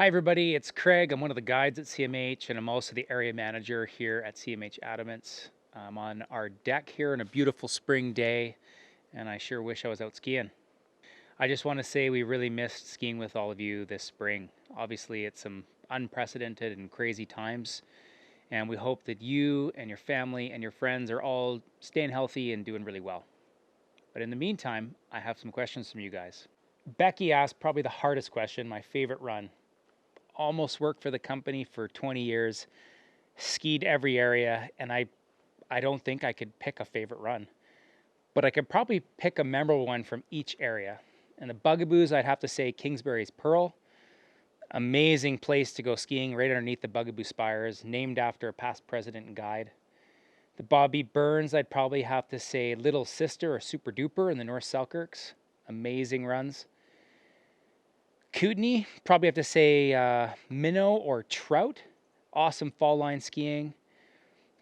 Hi everybody, it's Craig. I'm one of the guides at CMH and I'm also the area manager here at CMH Adamance. I'm on our deck here on a beautiful spring day and I sure wish I was out skiing. I just want to say we really missed skiing with all of you this spring. Obviously it's some unprecedented and crazy times and we hope that you and your family and your friends are all staying healthy and doing really well. But in the meantime, I have some questions from you guys. Becky asked probably the hardest question, my favorite run. Almost worked for the company for 20 years, skied every area, and I don't think I could pick a favorite run. But I could probably pick a memorable one from each area. And the bugaboos, I'd have to say Kingsbury's Pearl. Amazing place to go skiing right underneath the Bugaboo Spires, named after a past president and guide. The Bobby Burns, I'd probably have to say Little Sister or Super Duper in the North Selkirks. Amazing runs. Kootenay, probably have to say Minnow or Trout. Awesome fall line skiing.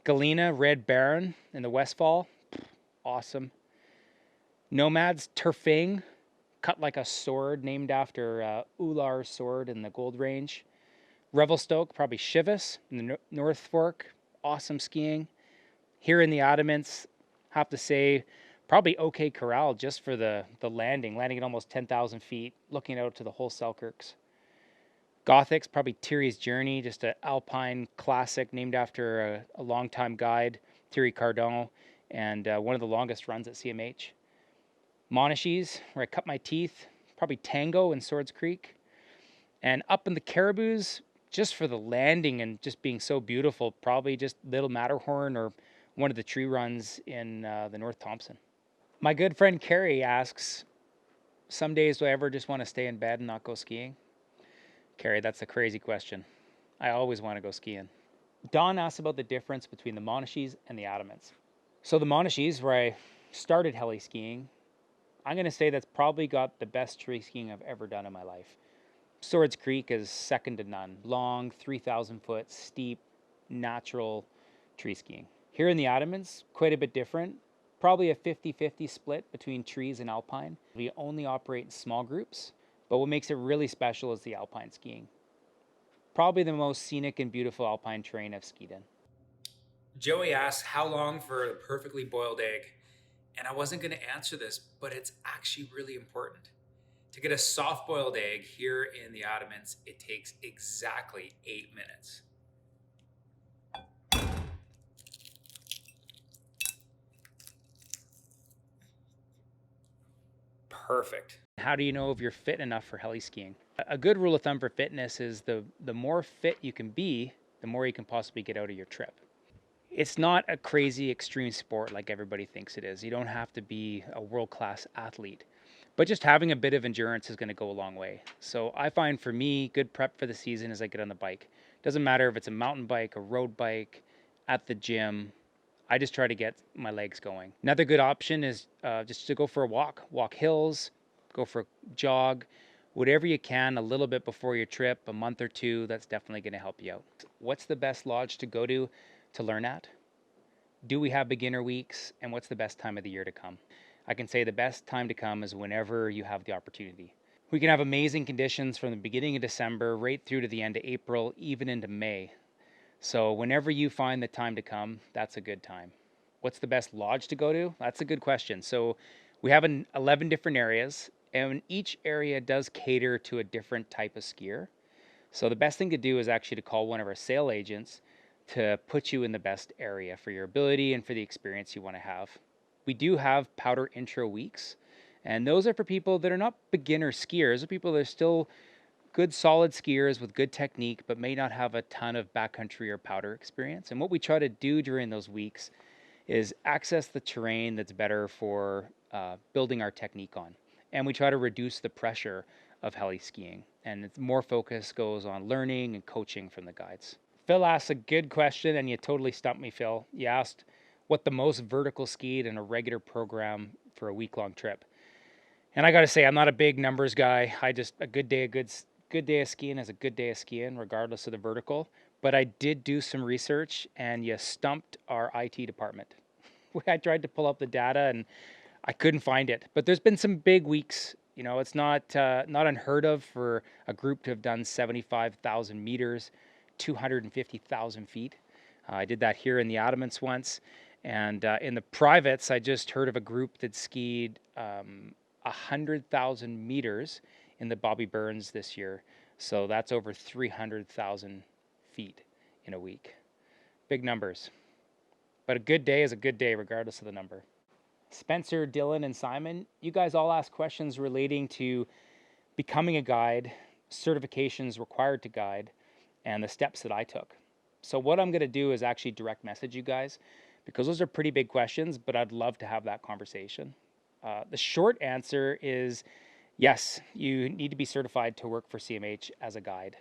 Galena, Red Baron in the Westfall. Awesome. Nomads, Turfing, cut like a sword, named after Ular's sword in the Gold Range. Revelstoke, probably Chivas in the North Fork. Awesome skiing. Here in the Adamants, have to say probably OK Corral just for the landing at almost 10,000 feet, looking out to the whole Selkirks. Gothic's probably Thierry's Journey, just an alpine classic named after a longtime guide, Thierry Cardon, and one of the longest runs at CMH. Monashees, where I cut my teeth, probably Tango in Swords Creek. And up in the Caribous, just for the landing and just being so beautiful, probably just Little Matterhorn or one of the tree runs in the North Thompson. My good friend Carrie asks, some days do I ever just want to stay in bed and not go skiing? Carrie, that's a crazy question. I always want to go skiing. Don asks about the difference between the Monashees and the Adamants. So the Monashees, where I started heli-skiing, I'm going to say that's probably got the best tree skiing I've ever done in my life. Swords Creek is second to none. Long, 3,000 foot, steep, natural tree skiing. Here in the Adamants, quite a bit different. Probably a 50-50 split between trees and alpine. We only operate in small groups, but what makes it really special is the alpine skiing. Probably the most scenic and beautiful alpine terrain I've skied in. Joey asks, how long for a perfectly boiled egg? And I wasn't going to answer this, but it's actually really important. To get a soft boiled egg here in the Ottomans, it takes exactly 8 minutes. Perfect. How do you know if you're fit enough for heli-skiing? A good rule of thumb for fitness is the more fit you can be, the more you can possibly get out of your trip. It's not a crazy extreme sport like everybody thinks it is. You don't have to be a world-class athlete, but just having a bit of endurance is going to go a long way. So I find for me, good prep for the season is I get on the bike. Doesn't matter if it's a mountain bike, a road bike, at the gym. I just try to get my legs going. Another good option is just to go for a walk hills, go for a jog, whatever you can a little bit before your trip, a month or two, that's definitely going to help you out. What's the best lodge to go to learn at? Do we have beginner weeks? And what's the best time of the year to come? I can say the best time to come is whenever you have the opportunity. We can have amazing conditions from the beginning of December right through to the end of April, even into May. So whenever you find the time to come, that's a good time. What's the best lodge to go to? That's a good question. So we have 11 different areas, and each area does cater to a different type of skier. So the best thing to do is actually to call one of our sale agents to put you in the best area for your ability and for the experience you want to have. We do have powder intro weeks, and those are for people that are not beginner skiers, or people that are still good solid skiers with good technique but may not have a ton of backcountry or powder experience. And what we try to do during those weeks is access the terrain that's better for building our technique on. And we try to reduce the pressure of heli skiing. And more focus goes on learning and coaching from the guides. Phil asked a good question, and you totally stumped me, Phil. You asked what the most vertical skied in a regular program for a week-long trip. And I got to say, I'm not a big numbers guy. A good day of skiing is a good day of skiing, regardless of the vertical. But I did do some research, and you stumped our IT department. I tried to pull up the data, and I couldn't find it. But there's been some big weeks You know, it's not unheard of for a group to have done 75,000 meters, 250,000 feet. I did that here in the Adamants once. And in the privates, I just heard of a group that skied 100,000 meters in the Bobby Burns this year. So that's over 300,000 feet in a week. Big numbers. But a good day is a good day, regardless of the number. Spencer, Dylan, and Simon, you guys all asked questions relating to becoming a guide, certifications required to guide, and the steps that I took. So, what I'm going to do is actually direct message you guys because those are pretty big questions, but I'd love to have that conversation. The short answer is yes, you need to be certified to work for CMH as a guide.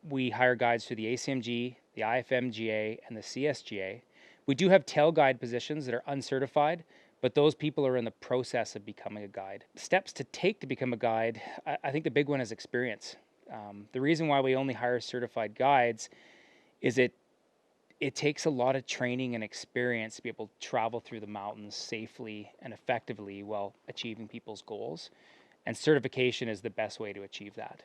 We hire guides through the ACMG, the IFMGA, and the CSGA. We do have tail guide positions that are uncertified, but those people are in the process of becoming a guide. Steps to take to become a guide, I think the big one is experience. The reason why we only hire certified guides is it takes a lot of training and experience to be able to travel through the mountains safely and effectively while achieving people's goals. And certification is the best way to achieve that.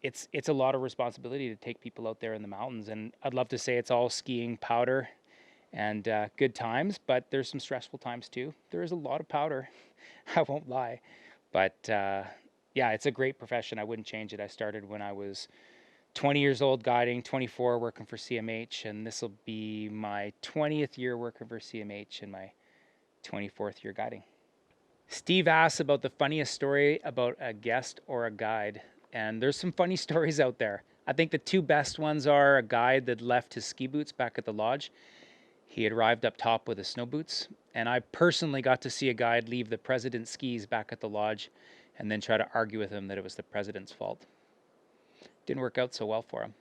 It's a lot of responsibility to take people out there in the mountains, and I'd love to say it's all skiing powder and good times, but there's some stressful times too. There is a lot of powder, I won't lie, but yeah, it's a great profession. I wouldn't change it. I started when I was 20 years old guiding, 24 working for CMH, and this will be my 20th year working for CMH and my 24th year guiding. Steve asks about the funniest story about a guest or a guide, and there's some funny stories out there. I think the two best ones are a guide that left his ski boots back at the lodge. He had arrived up top with his snow boots, and I personally got to see a guide leave the president's skis back at the lodge and then try to argue with him that it was the president's fault. Didn't work out so well for him.